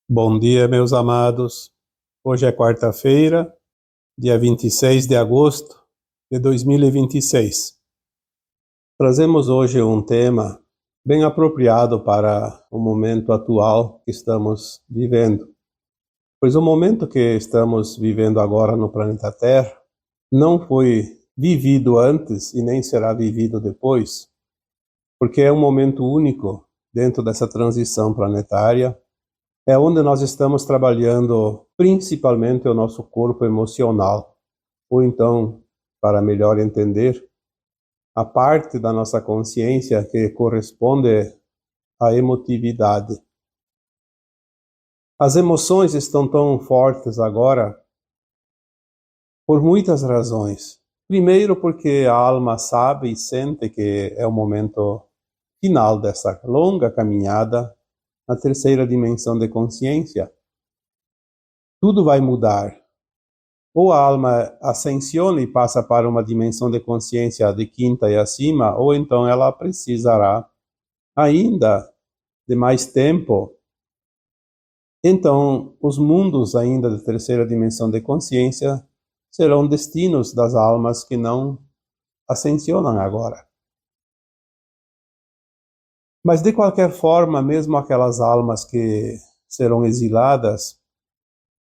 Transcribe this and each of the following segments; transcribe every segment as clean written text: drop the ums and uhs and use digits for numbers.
Bom dia, meus amados. Hoje é quarta-feira, dia 26 de agosto de 2026. Trazemos hoje um tema bem apropriado para o momento atual que estamos vivendo. Pois o momento que estamos vivendo agora no planeta Terra não foi vivido antes e nem será vivido depois, porque é um momento único dentro dessa transição planetária. É onde nós estamos trabalhando principalmente o nosso corpo emocional, ou então, para melhor entender, a parte da nossa consciência que corresponde à emotividade. As emoções estão tão fortes agora por muitas razões. Primeiro, porque a alma sabe e sente que é o momento final dessa longa caminhada na terceira dimensão de consciência. Tudo vai mudar. Ou a alma ascensiona e passa para uma dimensão de consciência de quinta e acima, ou então ela precisará ainda de mais tempo. Então, os mundos ainda de terceira dimensão de consciência serão destinos das almas que não ascensionam agora. Mas, de qualquer forma, mesmo aquelas almas que serão exiladas,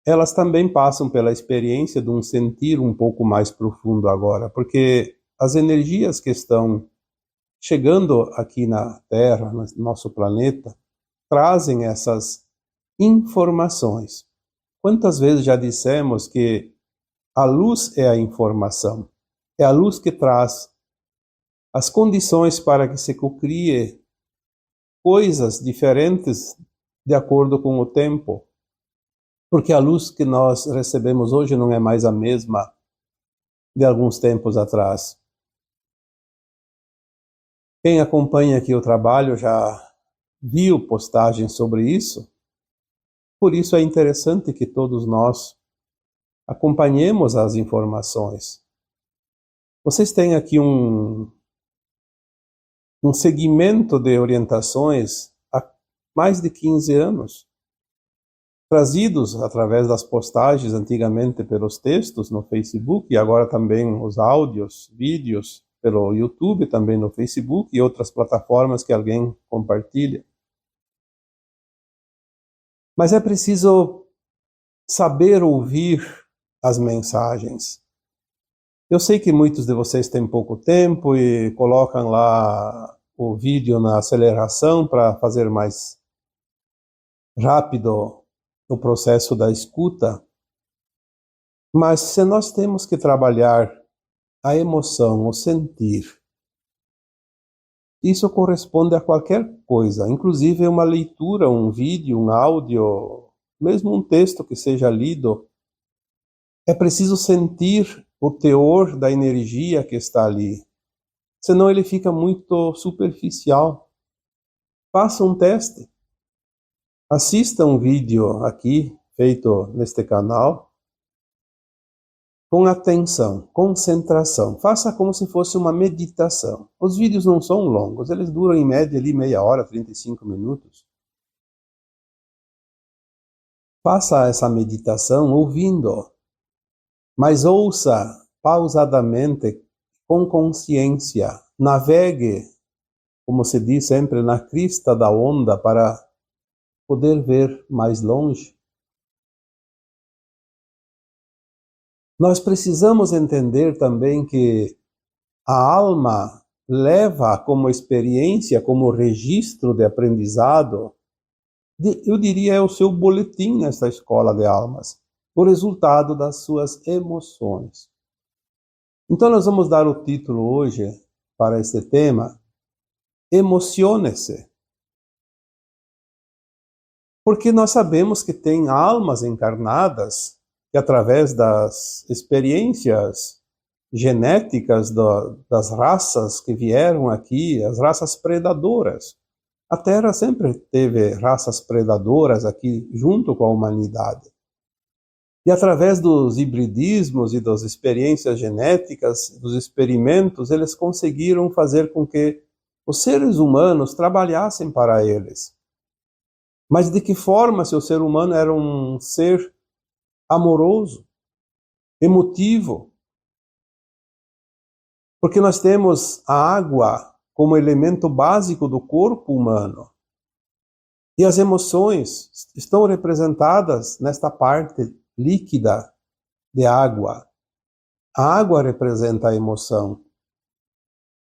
elas também passam pela experiência de um sentir um pouco mais profundo agora, porque as energias que estão chegando aqui na Terra, no nosso planeta, trazem essas informações. Quantas vezes já dissemos que a luz é a informação? É a luz que traz as condições para que se cocrie coisas diferentes de acordo com o tempo. Porque a luz que nós recebemos hoje não é mais a mesma de alguns tempos atrás. Quem acompanha aqui o trabalho já viu postagens sobre isso. Por isso é interessante que todos nós acompanhemos as informações. Vocês têm aqui um segmento de orientações há mais de 15 anos, trazidos através das postagens antigamente pelos textos no Facebook e agora também os áudios, vídeos pelo YouTube, também no Facebook e outras plataformas que alguém compartilha. Mas é preciso saber ouvir as mensagens. Eu sei que muitos de vocês têm pouco tempo e colocam lá o vídeo na aceleração para fazer mais rápido o processo da escuta. Mas se nós temos que trabalhar a emoção, o sentir, isso corresponde a qualquer coisa, inclusive uma leitura, um vídeo, um áudio, mesmo um texto que seja lido. É preciso sentir o teor da energia que está ali, senão ele fica muito superficial. Faça um teste. Assista um vídeo aqui, feito neste canal, com atenção, concentração. Faça como se fosse uma meditação. Os vídeos não são longos, eles duram em média ali meia hora, 35 minutos. Faça essa meditação ouvindo, mas ouça pausadamente, com consciência. Navegue, como se diz sempre, na crista da onda para poder ver mais longe. Nós precisamos entender também que a alma leva como experiência, como registro de aprendizado, eu diria é o seu boletim nessa escola de almas, o resultado das suas emoções. Então nós vamos dar o título hoje para este tema, Emocione-se. Porque nós sabemos que tem almas encarnadas que através das experiências genéticas das raças que vieram aqui, as raças predadoras. A Terra sempre teve raças predadoras aqui junto com a humanidade. E através dos hibridismos e das experiências genéticas, dos experimentos, eles conseguiram fazer com que os seres humanos trabalhassem para eles. Mas de que forma se o ser humano era um ser amoroso, emotivo? Porque nós temos a água como elemento básico do corpo humano. E as emoções estão representadas nesta parte líquida de água. A água representa a emoção.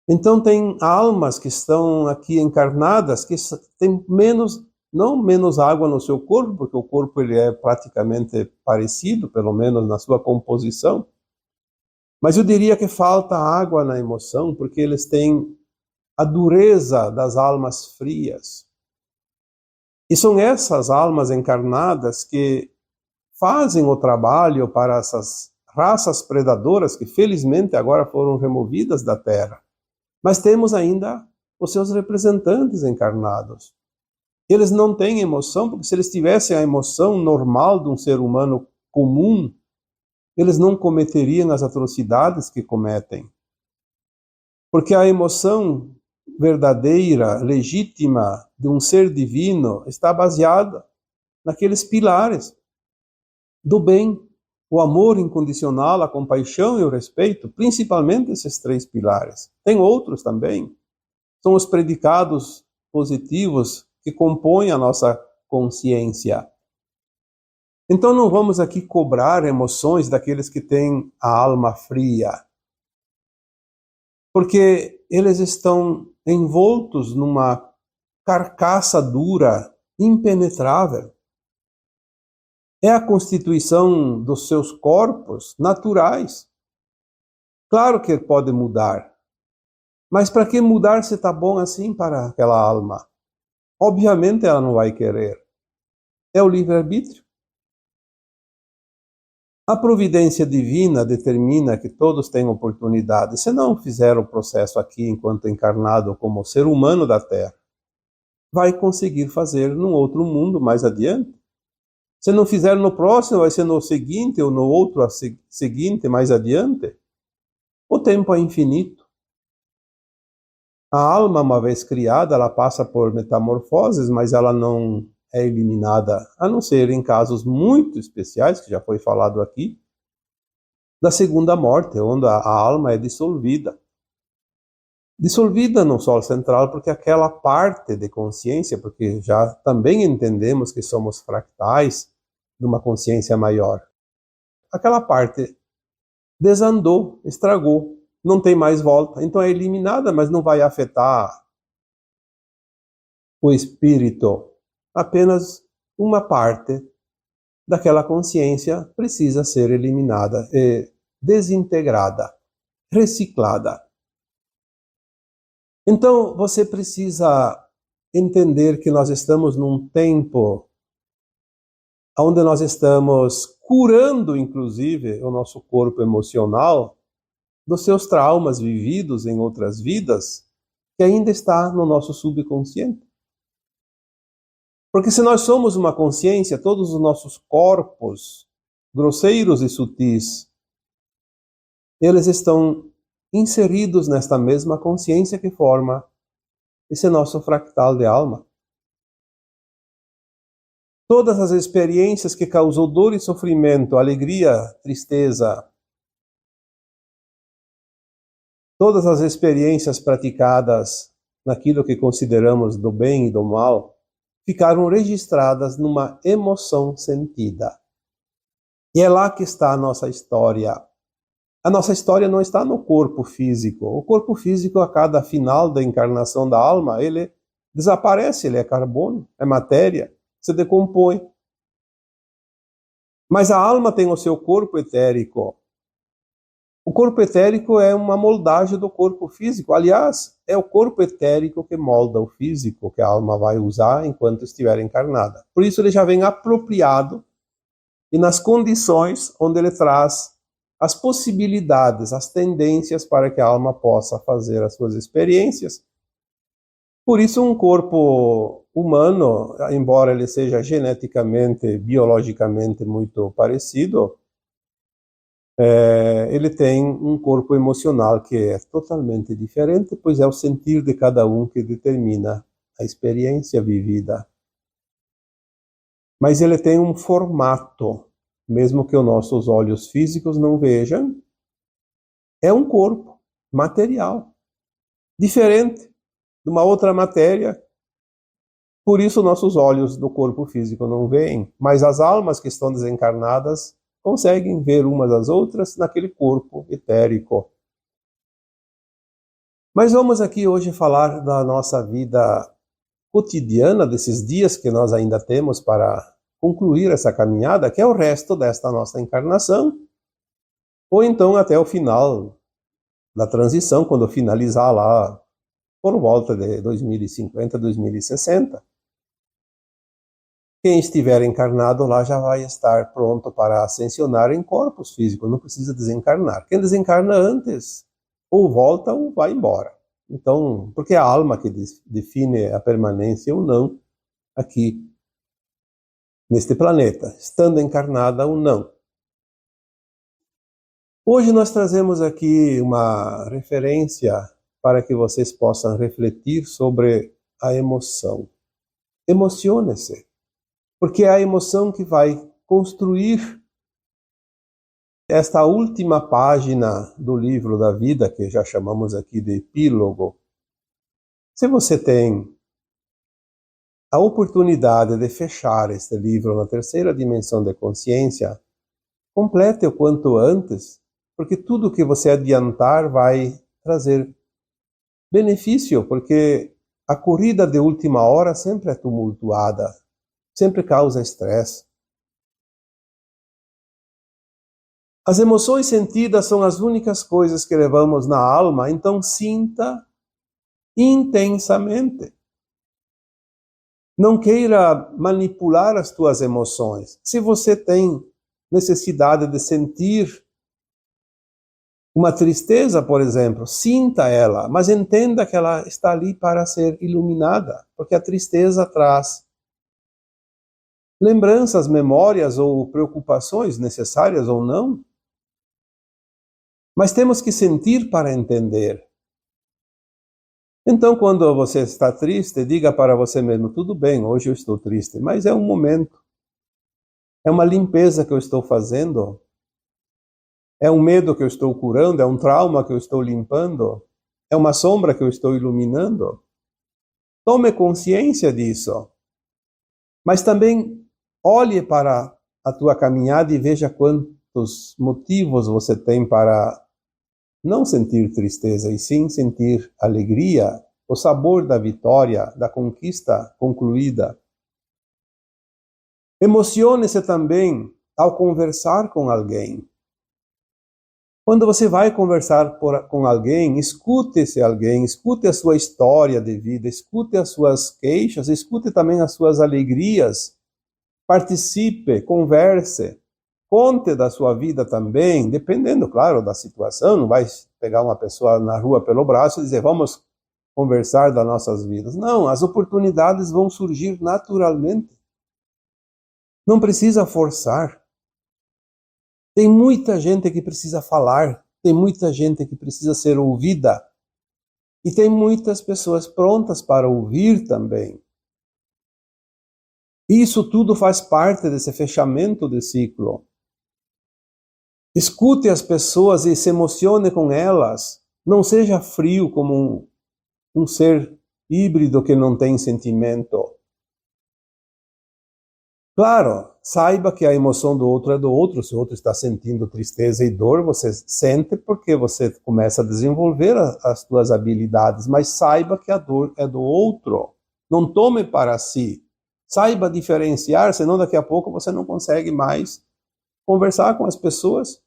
Então tem almas que estão aqui encarnadas que têm não menos água no seu corpo, porque o corpo ele é praticamente parecido, pelo menos na sua composição. Mas eu diria que falta água na emoção, porque eles têm a dureza das almas frias. E são essas almas encarnadas que fazem o trabalho para essas raças predadoras que felizmente agora foram removidas da Terra. Mas temos ainda os seus representantes encarnados. Eles não têm emoção, porque se eles tivessem a emoção normal de um ser humano comum, eles não cometeriam as atrocidades que cometem. Porque a emoção verdadeira, legítima de um ser divino está baseada naqueles pilares do bem, o amor incondicional, a compaixão e o respeito, principalmente esses 3 pilares. Tem outros também. São os predicados positivos que compõem a nossa consciência. Então não vamos aqui cobrar emoções daqueles que têm a alma fria, porque eles estão envoltos numa carcaça dura, impenetrável. É a constituição dos seus corpos naturais. Claro que pode mudar, mas para que mudar se está bom assim para aquela alma? Obviamente ela não vai querer. É o livre-arbítrio. A providência divina determina que todos têm oportunidade. Se não fizer o processo aqui enquanto encarnado como ser humano da Terra, vai conseguir fazer num outro mundo mais adiante. Se não fizer no próximo, vai ser no seguinte ou no outro seguinte mais adiante. O tempo é infinito. A alma, uma vez criada, ela passa por metamorfoses, mas ela não é eliminada, a não ser em casos muito especiais, que já foi falado aqui, da segunda morte, onde a alma é dissolvida. Dissolvida no Sol central, porque aquela parte de consciência, porque já também entendemos que somos fractais de uma consciência maior, aquela parte desandou, estragou, não tem mais volta, então é eliminada, mas não vai afetar o espírito. Apenas uma parte daquela consciência precisa ser eliminada, desintegrada, reciclada. Então você precisa entender que nós estamos num tempo onde nós estamos curando, inclusive, o nosso corpo emocional dos seus traumas vividos em outras vidas, que ainda está no nosso subconsciente. Porque se nós somos uma consciência, todos os nossos corpos, grosseiros e sutis, eles estão inseridos nesta mesma consciência que forma esse nosso fractal de alma. Todas as experiências que causou dor e sofrimento, alegria, tristeza, todas as experiências praticadas naquilo que consideramos do bem e do mal, ficaram registradas numa emoção sentida. E é lá que está a nossa história. A nossa história não está no corpo físico. O corpo físico, a cada final da encarnação da alma, ele desaparece, ele é carbono, é matéria, se decompõe. Mas a alma tem o seu corpo etérico. O corpo etérico é uma moldagem do corpo físico. Aliás, é o corpo etérico que molda o físico, que a alma vai usar enquanto estiver encarnada. Por isso ele já vem apropriado e nas condições onde ele traz as possibilidades, as tendências para que a alma possa fazer as suas experiências. Por isso um corpo humano, embora ele seja geneticamente, biologicamente muito parecido, ele tem um corpo emocional que é totalmente diferente, pois é o sentir de cada um que determina a experiência vivida. Mas ele tem um formato, mesmo que os nossos olhos físicos não vejam. É um corpo material, diferente de uma outra matéria. Por isso nossos olhos do corpo físico não veem, mas as almas que estão desencarnadas conseguem ver umas às outras naquele corpo etérico. Mas vamos aqui hoje falar da nossa vida cotidiana, desses dias que nós ainda temos para concluir essa caminhada, que é o resto desta nossa encarnação, ou então até o final da transição, quando finalizar lá por volta de 2050, 2060. Quem estiver encarnado lá já vai estar pronto para ascensionar em corpos físicos, não precisa desencarnar. Quem desencarna antes, ou volta ou vai embora. Então, porque é a alma que define a permanência ou não aqui neste planeta, estando encarnada ou não. Hoje nós trazemos aqui uma referência para que vocês possam refletir sobre a emoção. Emocione-se, porque é a emoção que vai construir esta última página do livro da vida, que já chamamos aqui de epílogo. Se você tem a oportunidade de fechar este livro na terceira dimensão de consciência, complete o quanto antes, porque tudo que você adiantar vai trazer benefício, porque a corrida de última hora sempre é tumultuada, sempre causa estresse. As emoções sentidas são as únicas coisas que levamos na alma, então sinta intensamente. Não queira manipular as tuas emoções. Se você tem necessidade de sentir uma tristeza, por exemplo, sinta ela, mas entenda que ela está ali para ser iluminada, porque a tristeza traz lembranças, memórias ou preocupações necessárias ou não. Mas temos que sentir para entender. Então, quando você está triste, diga para você mesmo, tudo bem, hoje eu estou triste, mas é um momento. É uma limpeza que eu estou fazendo. É um medo que eu estou curando, é um trauma que eu estou limpando, é uma sombra que eu estou iluminando. Tome consciência disso. Mas também olhe para a tua caminhada e veja quantos motivos você tem para não sentir tristeza, e sim sentir alegria, o sabor da vitória, da conquista concluída. Emocione-se também ao conversar com alguém. Quando você vai conversar com alguém, escute esse alguém, escute a sua história de vida, escute as suas queixas, escute também as suas alegrias, participe, converse, conte da sua vida também, dependendo, claro, da situação. Não vai pegar uma pessoa na rua pelo braço e dizer, vamos conversar das nossas vidas. Não, as oportunidades vão surgir naturalmente. Não precisa forçar. Tem muita gente que precisa falar, tem muita gente que precisa ser ouvida, e tem muitas pessoas prontas para ouvir também. Isso tudo faz parte desse fechamento de ciclo. Escute as pessoas e se emocione com elas. Não seja frio como um ser híbrido que não tem sentimento. Claro, saiba que a emoção do outro é do outro. Se o outro está sentindo tristeza e dor, você sente porque você começa a desenvolver as suas habilidades, mas saiba que a dor é do outro. Não tome para si. Saiba diferenciar, senão daqui a pouco você não consegue mais conversar com as pessoas.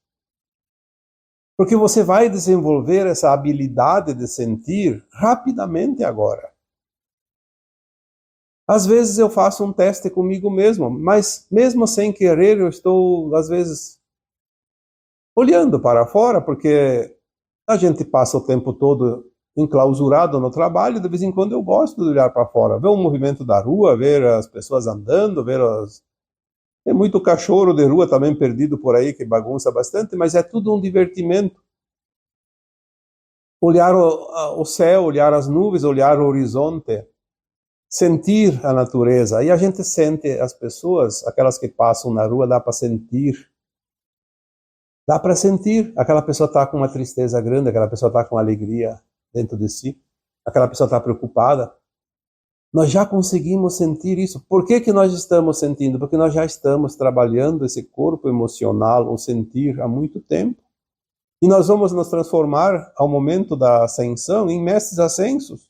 Porque você vai desenvolver essa habilidade de sentir rapidamente agora. Às vezes eu faço um teste comigo mesmo, mas mesmo sem querer eu estou, às vezes, olhando para fora, porque a gente passa o tempo todo enclausurado no trabalho. De vez em quando eu gosto de olhar para fora, ver o movimento da rua, ver as pessoas andando, Tem muito cachorro de rua também perdido por aí, que bagunça bastante, mas é tudo um divertimento. Olhar o céu, olhar as nuvens, olhar o horizonte. sentir a natureza. Aí a gente sente as pessoas, aquelas que passam na rua, dá para sentir. Dá para sentir. Aquela pessoa está com uma tristeza grande, aquela pessoa está com alegria dentro de si, aquela pessoa está preocupada. Nós já conseguimos sentir isso. Por que nós estamos sentindo? Porque nós já estamos trabalhando esse corpo emocional, o sentir, há muito tempo. E nós vamos nos transformar, ao momento da ascensão, em mestres ascensos.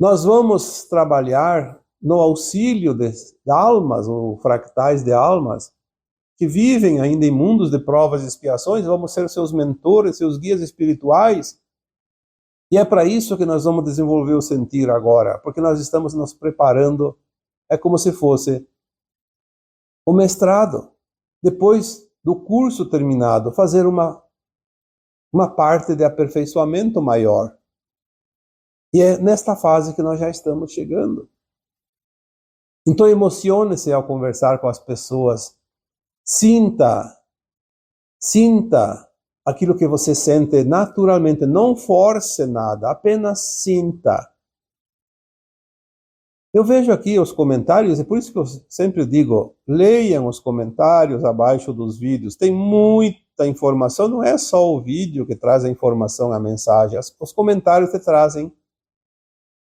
Nós vamos trabalhar no auxílio de almas, ou fractais de almas, que vivem ainda em mundos de provas e expiações. Vamos ser seus mentores, seus guias espirituais. E é para isso que nós vamos desenvolver o sentir agora, porque nós estamos nos preparando, é como se fosse o mestrado. Depois do curso terminado, fazer uma parte de aperfeiçoamento maior. E é nesta fase que nós já estamos chegando. Então emocione-se ao conversar com as pessoas. Sinta aquilo que você sente naturalmente. Não force nada, apenas sinta. Eu vejo aqui os comentários, e por isso que eu sempre digo, leiam os comentários abaixo dos vídeos. Tem muita informação, não é só o vídeo que traz a informação, a mensagem. Os comentários te trazem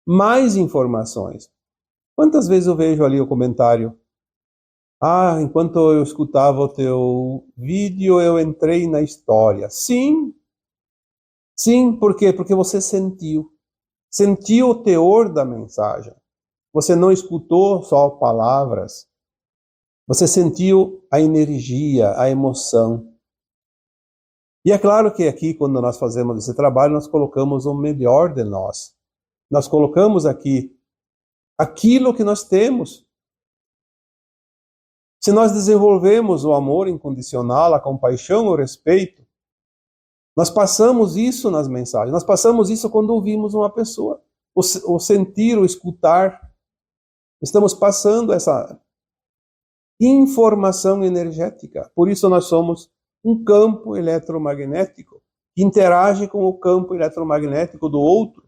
mais informações. Quantas vezes eu vejo ali o comentário? Enquanto eu escutava o teu vídeo, eu entrei na história. Sim, por quê? Porque você sentiu o teor da mensagem. Você não escutou só palavras. Você sentiu a energia, a emoção. E é claro que aqui, quando nós fazemos esse trabalho, nós colocamos o melhor de nós. Nós colocamos aqui aquilo que nós temos. Se nós desenvolvemos o amor incondicional, a compaixão, o respeito, nós passamos isso nas mensagens. Nós passamos isso quando ouvimos uma pessoa. O sentir, o escutar. Estamos passando essa informação energética. Por isso nós somos um campo eletromagnético que interage com o campo eletromagnético do outro.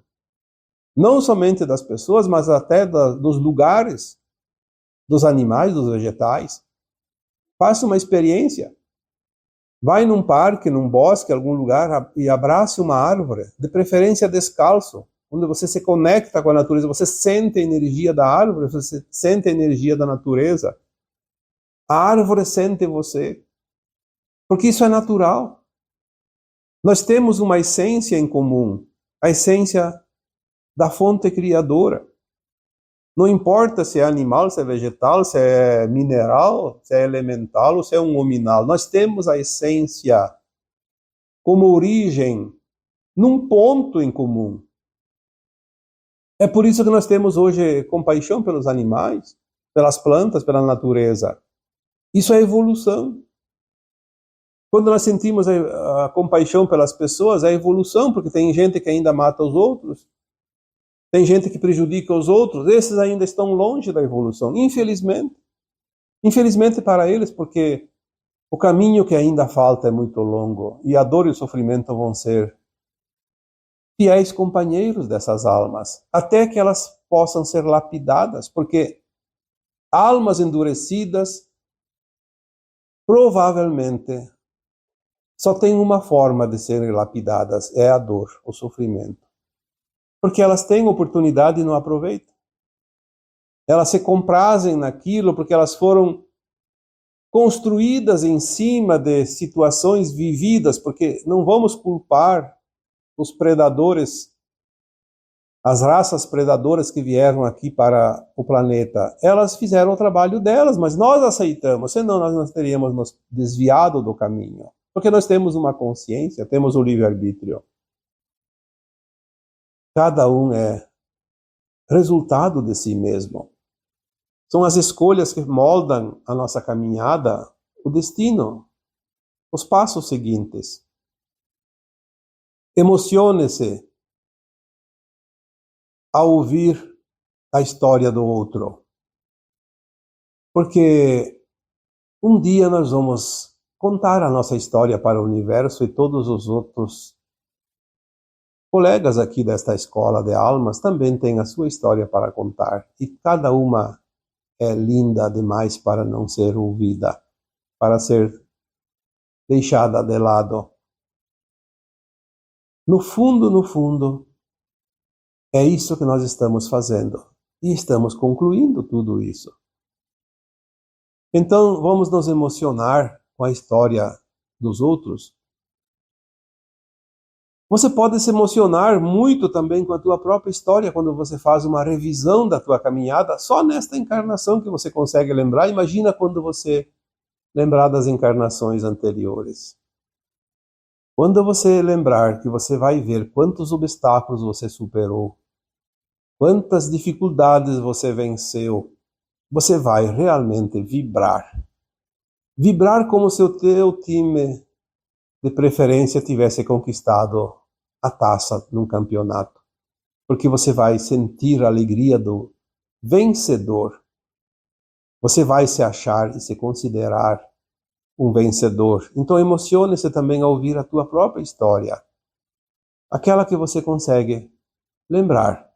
Não somente das pessoas, mas até dos lugares, dos animais, dos vegetais. Faça uma experiência. Vai num parque, num bosque, algum lugar e abrace uma árvore, de preferência descalço, onde você se conecta com a natureza, você sente a energia da árvore, você sente a energia da natureza. A árvore sente você, porque isso é natural. Nós temos uma essência em comum, a essência da fonte criadora. Não importa se é animal, se é vegetal, se é mineral, se é elemental ou se é um nominal. Nós temos a essência como origem num ponto em comum. É por isso que nós temos hoje compaixão pelos animais, pelas plantas, pela natureza. Isso é evolução. Quando nós sentimos a compaixão pelas pessoas, é evolução, porque tem gente que ainda mata os outros, tem gente que prejudica os outros, esses ainda estão longe da evolução, infelizmente. Infelizmente para eles, porque o caminho que ainda falta é muito longo, e a dor e o sofrimento vão ser fiéis companheiros dessas almas, até que elas possam ser lapidadas, porque almas endurecidas provavelmente só tem uma forma de serem lapidadas, é a dor, o sofrimento. Porque elas têm oportunidade e não aproveitam. Elas se comprazem naquilo porque elas foram construídas em cima de situações vividas, porque não vamos culpar os predadores, as raças predadoras que vieram aqui para o planeta. Elas fizeram o trabalho delas, mas nós aceitamos, senão nós não teríamos nos desviado do caminho. Porque nós temos uma consciência, temos o livre-arbítrio. Cada um é resultado de si mesmo. São as escolhas que moldam a nossa caminhada, o destino, os passos seguintes. Emocione-se ao ouvir a história do outro. Porque um dia nós vamos contar a nossa história para o universo e todos os outros colegas aqui desta escola de almas também têm a sua história para contar, e cada uma é linda demais para não ser ouvida, para ser deixada de lado. No fundo, é isso que nós estamos fazendo, e estamos concluindo tudo isso. Então, vamos nos emocionar com a história dos outros. Você pode se emocionar muito também com a tua própria história quando você faz uma revisão da tua caminhada, só nesta encarnação que você consegue lembrar. Imagina quando você lembrar das encarnações anteriores. Quando você lembrar que você vai ver quantos obstáculos você superou, quantas dificuldades você venceu, você vai realmente vibrar. Vibrar como se o teu time de preferência tivesse conquistado a taça num campeonato. Porque você vai sentir a alegria do vencedor. Você vai se achar e se considerar um vencedor. Então emocione-se também ao ouvir a tua própria história. Aquela que você consegue lembrar.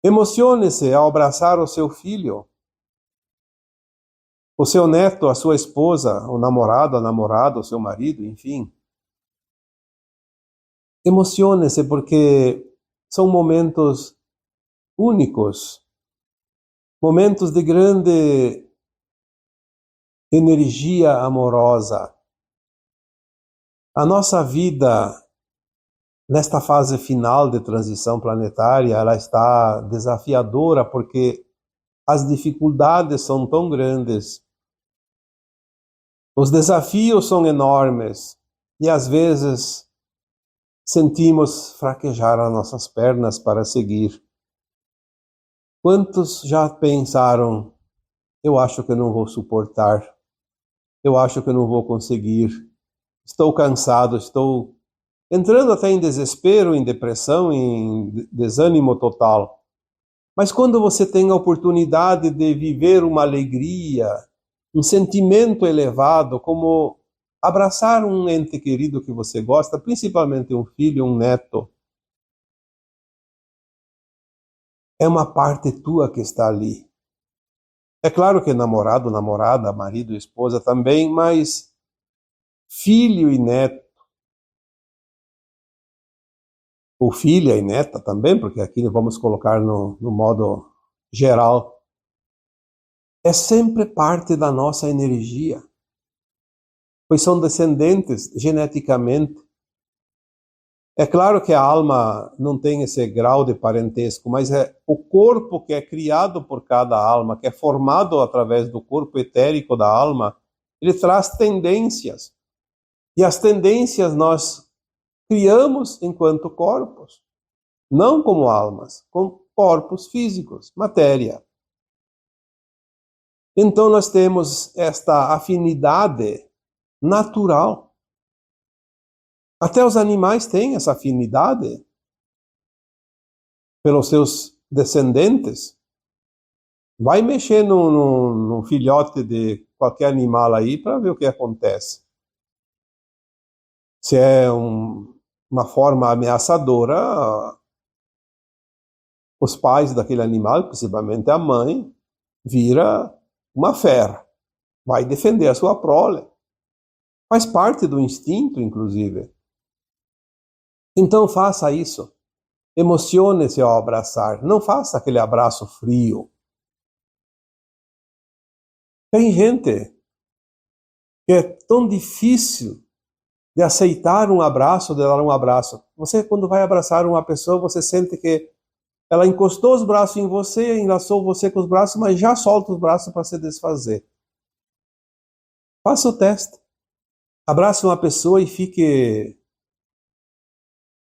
Emocione-se ao abraçar o seu filho, o seu neto, a sua esposa, o namorado, a namorada, o seu marido, enfim. Emocione-se porque são momentos únicos, momentos de grande energia amorosa. A nossa vida, nesta fase final de transição planetária, ela está desafiadora porque as dificuldades são tão grandes. Os desafios são enormes e às vezes sentimos fraquejar as nossas pernas para seguir. Quantos já pensaram, eu acho que não vou suportar, eu acho que não vou conseguir, estou cansado, estou entrando até em desespero, em depressão, em desânimo total. Mas quando você tem a oportunidade de viver uma alegria, um sentimento elevado, como abraçar um ente querido que você gosta, principalmente um filho, um neto, é uma parte tua que está ali. É claro que namorado, namorada, marido, esposa também, mas filho e neto, ou filha e neta também, porque aqui vamos colocar no modo geral, é sempre parte da nossa energia, pois são descendentes geneticamente. É claro que a alma não tem esse grau de parentesco, mas é o corpo que é criado por cada alma, que é formado através do corpo etérico da alma, ele traz tendências. E as tendências nós criamos enquanto corpos, não como almas, como corpos físicos, matéria. Então nós temos esta afinidade natural. Até os animais têm essa afinidade pelos seus descendentes. Vai mexer num filhote de qualquer animal aí para ver o que acontece. Se é uma forma ameaçadora, os pais daquele animal, principalmente a mãe, vira uma fera, vai defender a sua prole. Faz parte do instinto, inclusive. Então faça isso. Emocione-se ao abraçar. Não faça aquele abraço frio. Tem gente que é tão difícil de aceitar um abraço, de dar um abraço. Você, quando vai abraçar uma pessoa, você sente que ela encostou os braços em você, enlaçou você com os braços, mas já solta os braços para se desfazer. Faça o teste. Abrace uma pessoa e fique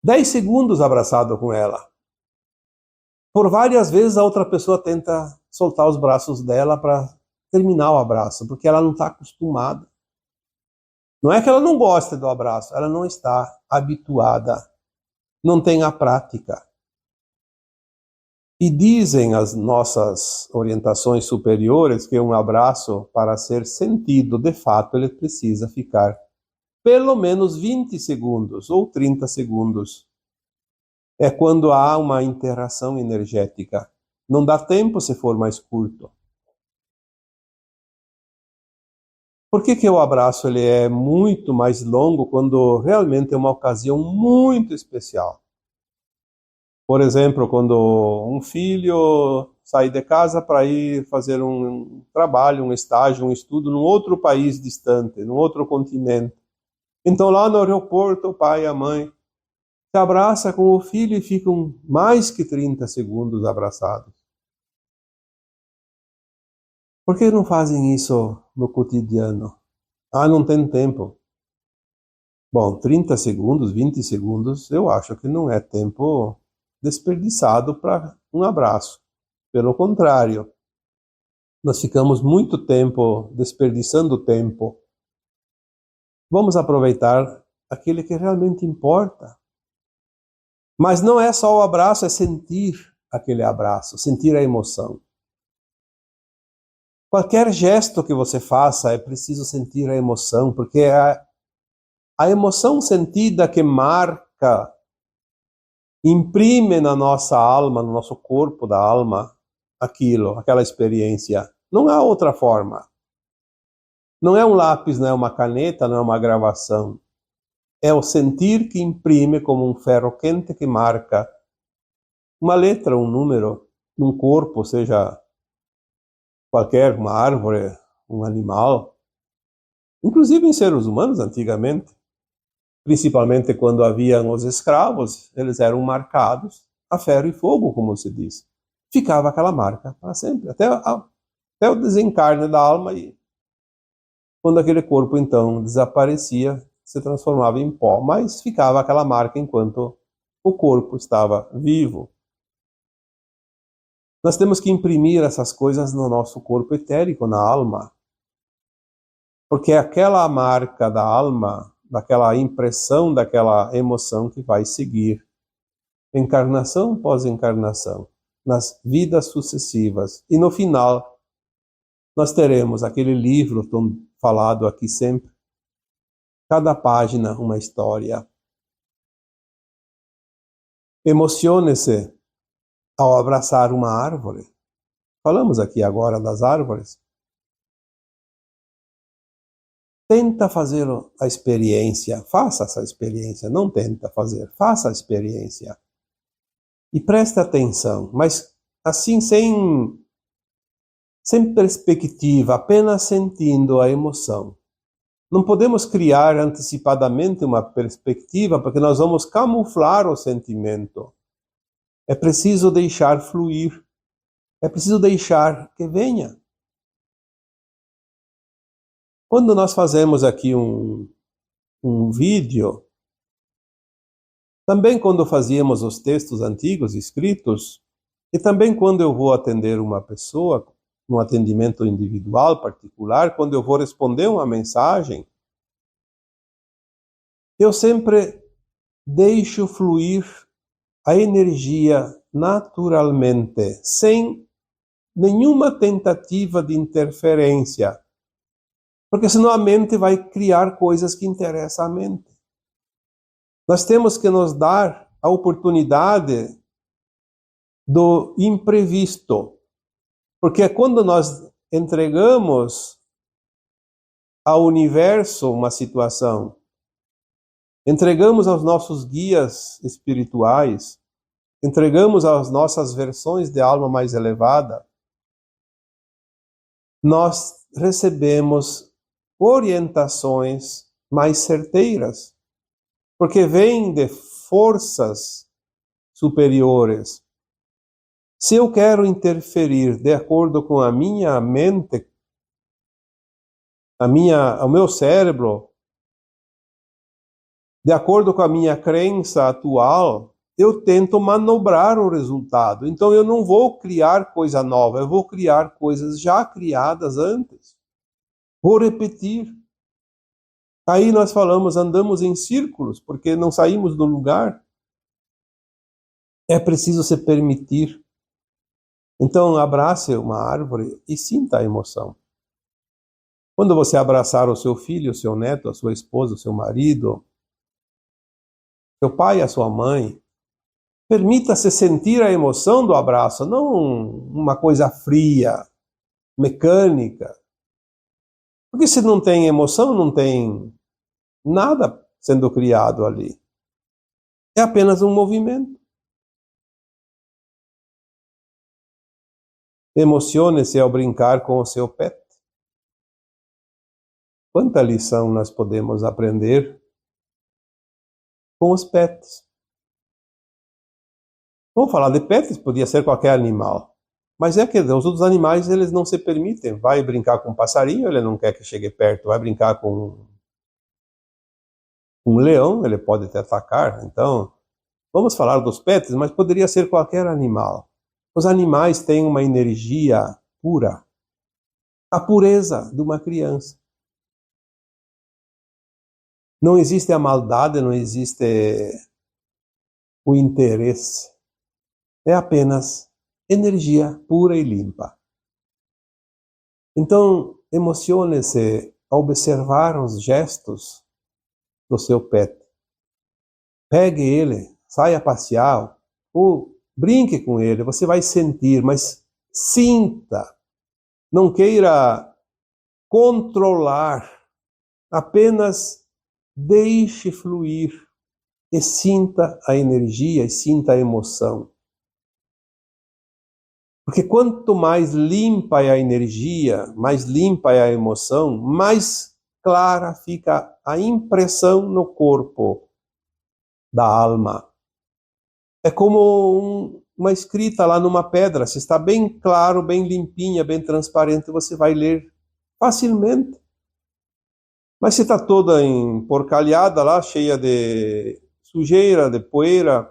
10 segundos abraçado com ela. Por várias vezes a outra pessoa tenta soltar os braços dela para terminar o abraço, porque ela não está acostumada. Não é que ela não goste do abraço, ela não está habituada, não tem a prática. E dizem as nossas orientações superiores que um abraço, para ser sentido de fato, ele precisa ficar pelo menos 20 segundos ou 30 segundos. É quando há uma interação energética. Não dá tempo se for mais curto. Por que o abraço ele é muito mais longo quando realmente é uma ocasião muito especial? Por exemplo, quando um filho sai de casa para ir fazer um trabalho, um estágio, um estudo num outro país distante, num outro continente. Então lá no aeroporto, o pai e a mãe se abraçam com o filho e ficam mais que 30 segundos abraçados. Por que não fazem isso no cotidiano? Ah, não tem tempo. Bom, 30 segundos, 20 segundos, eu acho que não é tempo desperdiçado para um abraço. Pelo contrário, nós ficamos muito tempo desperdiçando tempo. Vamos aproveitar aquele que realmente importa. Mas não é só o abraço, é sentir aquele abraço, sentir a emoção. Qualquer gesto que você faça, é preciso sentir a emoção, porque é a emoção sentida que marca, imprime na nossa alma, no nosso corpo da alma, aquela experiência. Não há outra forma. Não é um lápis, não é uma caneta, não é uma gravação. É o sentir que imprime como um ferro quente que marca uma letra, um número, num corpo, seja qualquer, uma árvore, um animal. Inclusive em seres humanos, antigamente. Principalmente quando haviam os escravos, eles eram marcados a ferro e fogo, como se diz. Ficava aquela marca para sempre, até o desencarne da alma, e quando aquele corpo então desaparecia, se transformava em pó, mas ficava aquela marca enquanto o corpo estava vivo. Nós temos que imprimir essas coisas no nosso corpo etérico, na alma, porque é aquela marca da alma, daquela impressão, daquela emoção que vai seguir encarnação após encarnação, nas vidas sucessivas. E no final, nós teremos aquele livro tão falado aqui sempre, cada página uma história. Emocione-se ao abraçar uma árvore. Falamos aqui agora das árvores. Tenta fazer a experiência, faça essa experiência, não tenta fazer, faça a experiência. E preste atenção, mas assim sem perspectiva, apenas sentindo a emoção. Não podemos criar antecipadamente uma perspectiva, porque nós vamos camuflar o sentimento. É preciso deixar fluir. É preciso deixar que venha. Quando nós fazemos aqui um vídeo, também quando fazíamos os textos antigos escritos, e também quando eu vou atender uma pessoa, num atendimento individual, particular, quando eu vou responder uma mensagem, eu sempre deixo fluir a energia naturalmente, sem nenhuma tentativa de interferência, porque senão a mente vai criar coisas que interessam a mente. Nós temos que nos dar a oportunidade do imprevisto, porque quando nós entregamos ao universo uma situação, entregamos aos nossos guias espirituais, entregamos às nossas versões de alma mais elevada, nós recebemos orientações mais certeiras, porque vêm de forças superiores. Se eu quero interferir de acordo com a minha mente, o meu cérebro, de acordo com a minha crença atual, eu tento manobrar o resultado. Então eu não vou criar coisa nova, eu vou criar coisas já criadas antes. Vou repetir. Aí nós falamos, andamos em círculos, porque não saímos do lugar. É preciso se permitir. Então abrace uma árvore e sinta a emoção. Quando você abraçar o seu filho, o seu neto, a sua esposa, o seu marido, seu pai, a sua mãe, Permita-se sentir a emoção do abraço, não uma coisa fria, mecânica. Porque se não tem emoção, não tem nada sendo criado ali. É apenas um movimento. Emocione-se ao brincar com o seu pet. Quanta lição nós podemos aprender com os pets. Vamos falar de pets, podia ser qualquer animal. Mas é que os outros animais, eles não se permitem. Vai brincar com um passarinho, ele não quer que chegue perto. Vai brincar com um leão, ele pode te atacar. Então, vamos falar dos pets, mas poderia ser qualquer animal. Os animais têm uma energia pura. A pureza de uma criança. Não existe a maldade, não existe o interesse. É apenas energia pura e limpa. Então, emocione-se ao observar os gestos do seu pet. Pegue ele, saia a passear, ou brinque com ele, você vai sentir, mas sinta. Não queira controlar, apenas deixe fluir e sinta a energia e sinta a emoção. Porque quanto mais limpa é a energia, mais limpa é a emoção, mais clara fica a impressão no corpo da alma. É como uma escrita lá numa pedra. Se está bem claro, bem limpinha, bem transparente, você vai ler facilmente. Mas se está toda emporcalhada lá, cheia de sujeira, de poeira,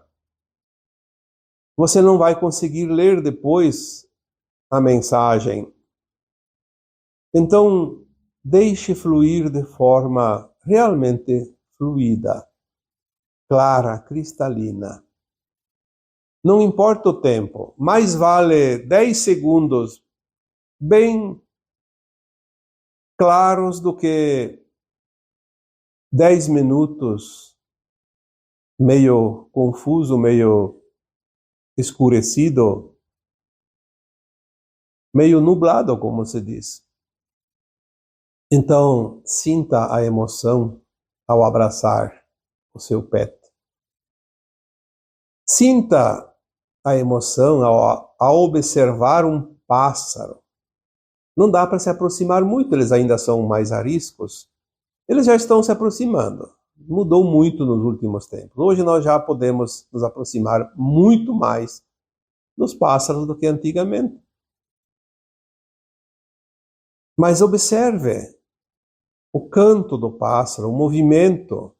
você não vai conseguir ler depois a mensagem. Então, deixe fluir de forma realmente fluida, clara, cristalina. Não importa o tempo, mais vale 10 segundos bem claros do que 10 minutos meio confuso, meio escurecido, meio nublado, como se diz. Então, sinta a emoção ao abraçar o seu pet. Sinta a emoção ao observar um pássaro. Não dá para se aproximar muito, eles ainda são mais ariscos. Eles já estão se aproximando. Mudou muito nos últimos tempos. Hoje nós já podemos nos aproximar muito mais dos pássaros do que antigamente. Mas observe o canto do pássaro, o movimento,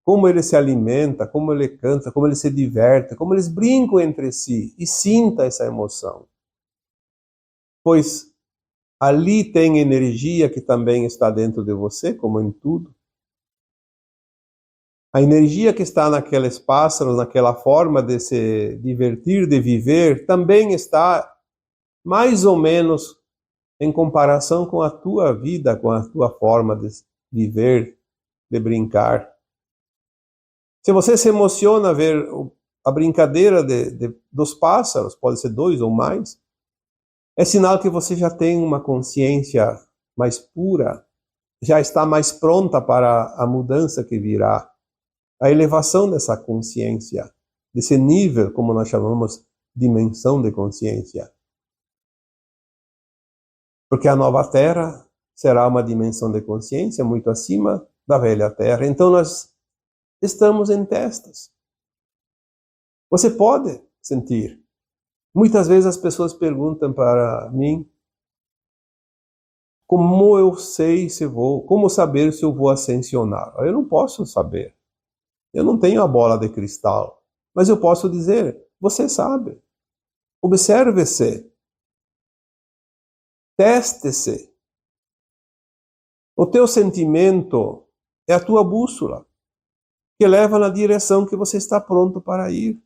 como ele se alimenta, como ele canta, como ele se diverte, como eles brincam entre si, e sinta essa emoção. Pois ali tem energia que também está dentro de você, como em tudo. A energia que está naqueles pássaros, naquela forma de se divertir, de viver, também está mais ou menos em comparação com a tua vida, com a tua forma de viver, de brincar. Se você se emociona a ver a brincadeira dos pássaros, pode ser 2 ou mais, é sinal que você já tem uma consciência mais pura, já está mais pronta para a mudança que virá, a elevação dessa consciência, desse nível, como nós chamamos, dimensão de consciência. Porque a nova Terra será uma dimensão de consciência muito acima da velha Terra. Então nós estamos em testes. Você pode sentir. Muitas vezes as pessoas perguntam para mim como eu sei se vou, como saber se eu vou ascensionar. Eu não posso saber. Eu não tenho a bola de cristal. Mas eu posso dizer, você sabe. Observe-se. Teste-se. O teu sentimento é a tua bússola, que leva na direção que você está pronto para ir.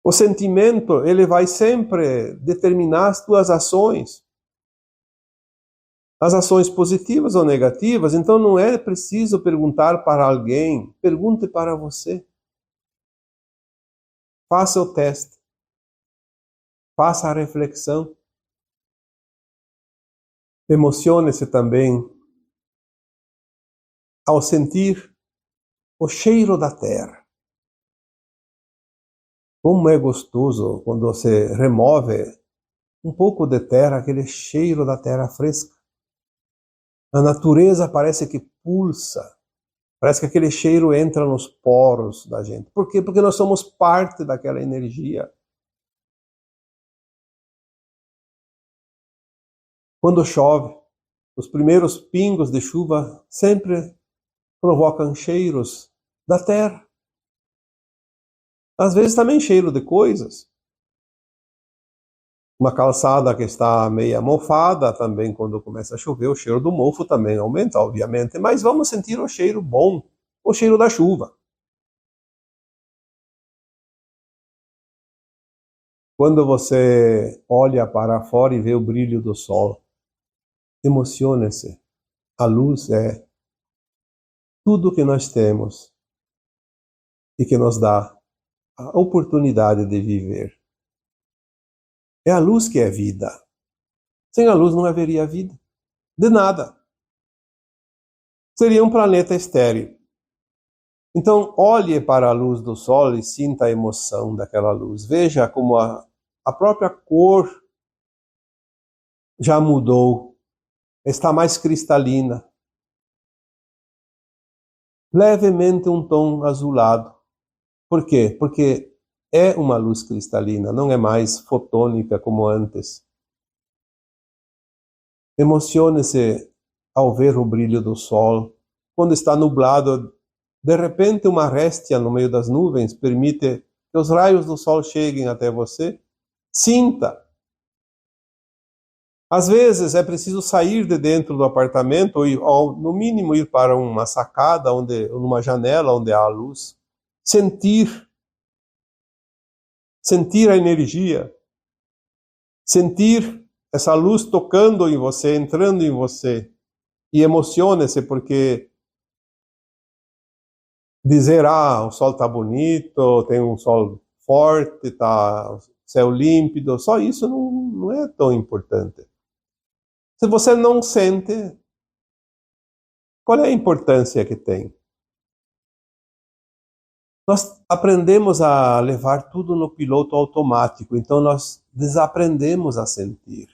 O sentimento, ele vai sempre determinar as tuas ações. As ações positivas ou negativas, então não é preciso perguntar para alguém, pergunte para você. Faça o teste. Faça a reflexão. Emocione-se também ao sentir o cheiro da terra. Como é gostoso quando você remove um pouco de terra, aquele cheiro da terra fresca. A natureza parece que pulsa. Parece que aquele cheiro entra nos poros da gente. Por quê? Porque nós somos parte daquela energia. Quando chove, os primeiros pingos de chuva sempre provocam cheiros da terra. Às vezes também cheiro de coisas. Uma calçada que está meia mofada, também quando começa a chover, o cheiro do mofo também aumenta, obviamente. Mas vamos sentir o cheiro bom, o cheiro da chuva. Quando você olha para fora e vê o brilho do sol, emocione-se. A luz é tudo que nós temos e que nos dá a oportunidade de viver. É a luz que é vida. Sem a luz não haveria vida. De nada. Seria um planeta estéril. Então, olhe para a luz do sol e sinta a emoção daquela luz. Veja como a própria cor já mudou. Está mais cristalina. Levemente um tom azulado. Por quê? Porque é uma luz cristalina, não é mais fotônica como antes. Emocione-se ao ver o brilho do sol. Quando está nublado, de repente uma réstia no meio das nuvens permite que os raios do sol cheguem até você. Sinta. Às vezes é preciso sair de dentro do apartamento ou no mínimo ir para uma sacada, numa janela onde há luz. Sentir a energia. Sentir essa luz tocando em você, entrando em você. E emocione-se porque dizer, o sol está bonito, tem um sol forte, tá céu límpido, só isso não é tão importante. Se você não sente, qual é a importância que tem? Nós aprendemos a levar tudo no piloto automático, então nós desaprendemos a sentir.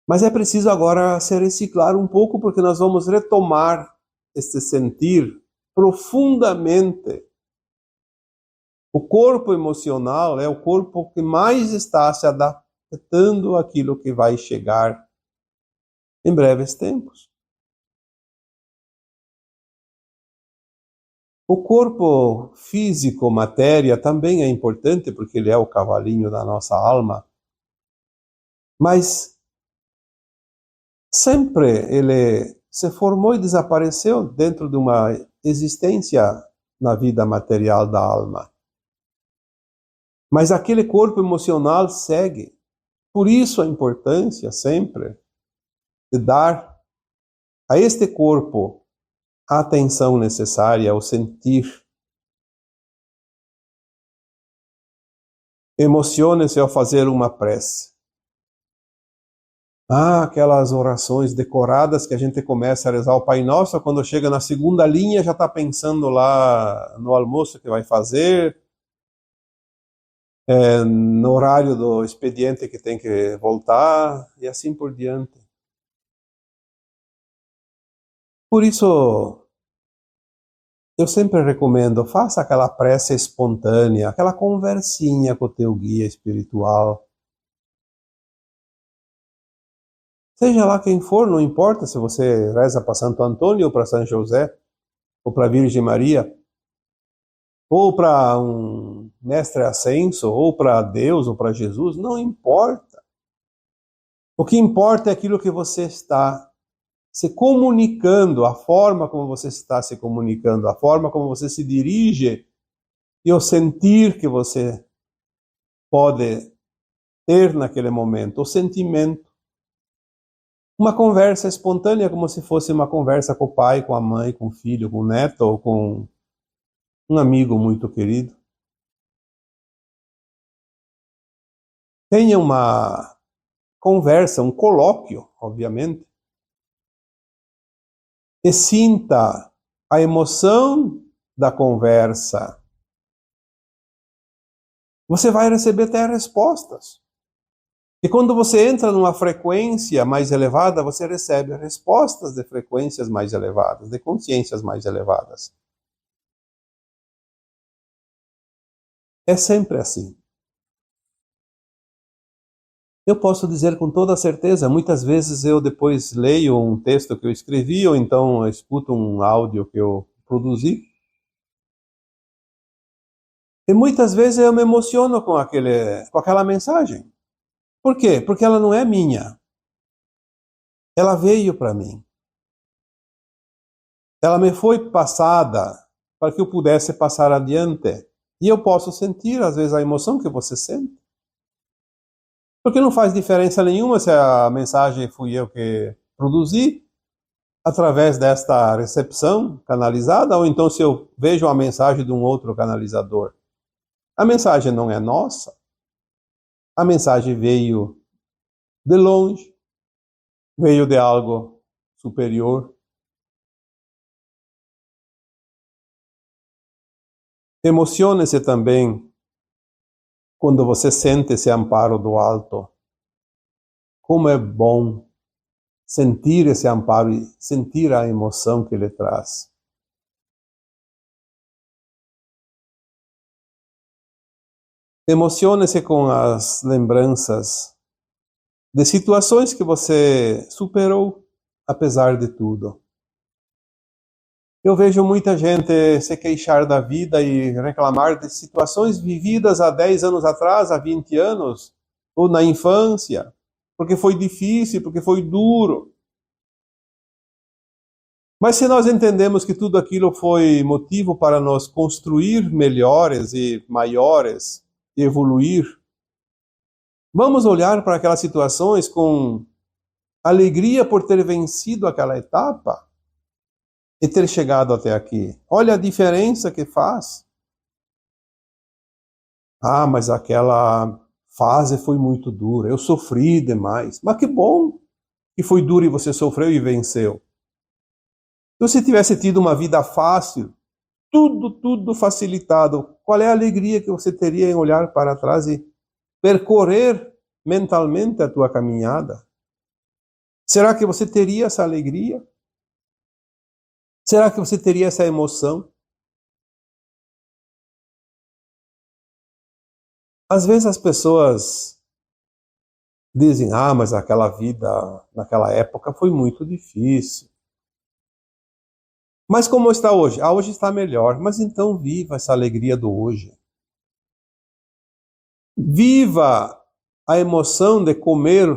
Mas é preciso agora se reciclar um pouco, porque nós vamos retomar esse sentir profundamente. O corpo emocional é o corpo que mais está se adaptando àquilo que vai chegar em breves tempos. O corpo físico, matéria, também é importante, porque ele é o cavalinho da nossa alma. Mas sempre ele se formou e desapareceu dentro de uma existência na vida material da alma. Mas aquele corpo emocional segue. Por isso a importância sempre de dar a este corpo a atenção necessária ao sentir. Emocione-se ao fazer uma prece. Aquelas orações decoradas que a gente começa a rezar o Pai Nosso, quando chega na segunda linha já está pensando lá no almoço que vai fazer, no horário do expediente que tem que voltar, e assim por diante. Por isso, eu sempre recomendo, faça aquela prece espontânea, aquela conversinha com o teu guia espiritual. Seja lá quem for, não importa se você reza para Santo Antônio ou para São José, ou para a Virgem Maria, ou para um mestre ascenso, ou para Deus, ou para Jesus, não importa. O que importa é aquilo que você está se comunicando, a forma como você está se comunicando, a forma como você se dirige e o sentir que você pode ter naquele momento, o sentimento. Uma conversa espontânea, como se fosse uma conversa com o pai, com a mãe, com o filho, com o neto ou com um amigo muito querido, tenha uma conversa, um colóquio, obviamente, e sinta a emoção da conversa, você vai receber até respostas. E quando você entra numa frequência mais elevada, você recebe respostas de frequências mais elevadas, de consciências mais elevadas. É sempre assim. Eu posso dizer com toda certeza, muitas vezes eu depois leio um texto que eu escrevi, ou então eu escuto um áudio que eu produzi, e muitas vezes eu me emociono com aquela mensagem. Por quê? Porque ela não é minha. Ela veio para mim. Ela me foi passada para que eu pudesse passar adiante. E eu posso sentir, às vezes, a emoção que você sente. Porque não faz diferença nenhuma se a mensagem fui eu que produzi, através desta recepção canalizada, ou então se eu vejo a mensagem de um outro canalizador. A mensagem não é nossa. A mensagem veio de longe, veio de algo superior. Emocione-se também quando você sente esse amparo do alto. Como é bom sentir esse amparo e sentir a emoção que ele traz. Emocione-se com as lembranças de situações que você superou, apesar de tudo. Eu vejo muita gente se queixar da vida e reclamar de situações vividas há 10 anos atrás, há 20 anos, ou na infância, porque foi difícil, porque foi duro. Mas se nós entendemos que tudo aquilo foi motivo para nós construir melhores e maiores, e evoluir, vamos olhar para aquelas situações com alegria por ter vencido aquela etapa e ter chegado até aqui. Olha a diferença que faz. Ah, mas aquela fase foi muito dura, eu sofri demais. Mas que bom que foi duro e você sofreu e venceu. Se você tivesse tido uma vida fácil, tudo facilitado, qual é a alegria que você teria em olhar para trás e percorrer mentalmente a tua caminhada? Será que você teria essa alegria? Será que você teria essa emoção? Às vezes as pessoas dizem, ah, mas aquela vida naquela época foi muito difícil. Mas como está hoje? Ah, hoje está melhor. Mas então viva essa alegria do hoje. Viva a emoção de comer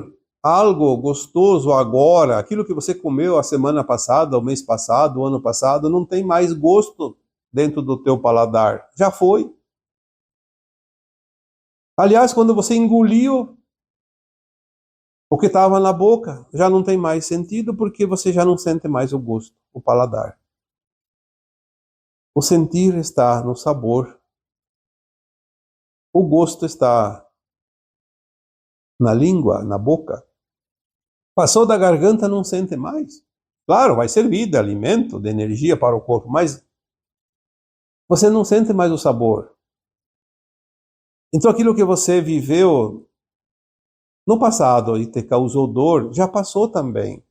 algo gostoso agora. Aquilo que você comeu a semana passada, o mês passado, o ano passado, não tem mais gosto dentro do teu paladar. Já foi. Aliás, quando você engoliu o que estava na boca, já não tem mais sentido porque você já não sente mais o gosto, o paladar. O sentir está no sabor. O gosto está na língua, na boca. Passou da garganta, não sente mais. Claro, vai servir de alimento, de energia para o corpo, mas você não sente mais o sabor. Então aquilo que você viveu no passado e te causou dor, já passou também.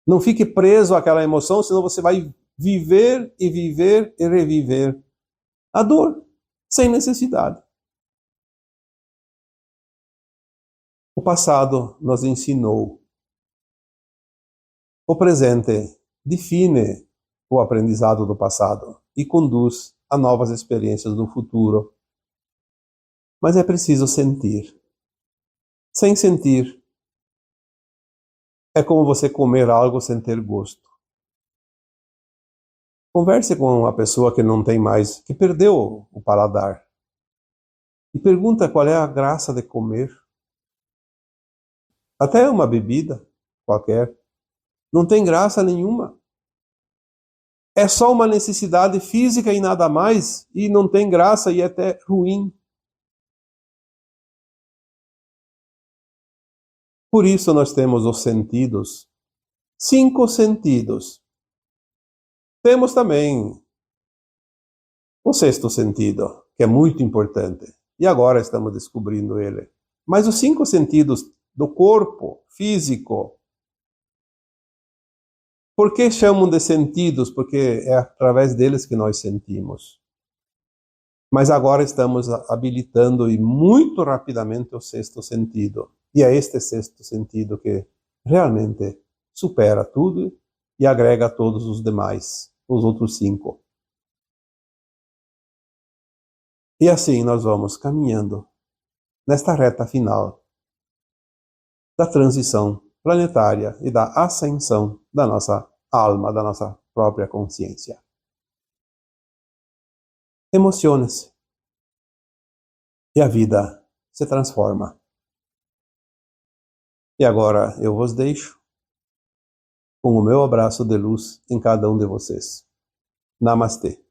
Não fique preso àquela emoção, senão você vai viver e viver e reviver a dor, sem necessidade. O passado nos ensinou. O presente define o aprendizado do passado e conduz a novas experiências do futuro. Mas é preciso sentir. Sem sentir, é como você comer algo sem ter gosto. Converse com uma pessoa que não tem mais, que perdeu o paladar. E pergunta qual é a graça de comer. Até uma bebida qualquer. Não tem graça nenhuma. é só uma necessidade física e nada mais, e não tem graça e é até ruim. Por isso nós temos os sentidos, 5 sentidos. Temos também o sexto sentido, que é muito importante, e agora estamos descobrindo ele. Mas os 5 sentidos do corpo físico, por que chamam de sentidos? Porque é através deles que nós sentimos. Mas agora estamos habilitando e muito rapidamente o sexto sentido. E é este sexto sentido que realmente supera tudo e agrega todos os demais, os outros 5. E assim nós vamos caminhando nesta reta final da transição planetária e da ascensão da nossa alma, da nossa própria consciência. Emocione-se e a vida se transforma. E agora eu vos deixo com o meu abraço de luz em cada um de vocês. Namastê.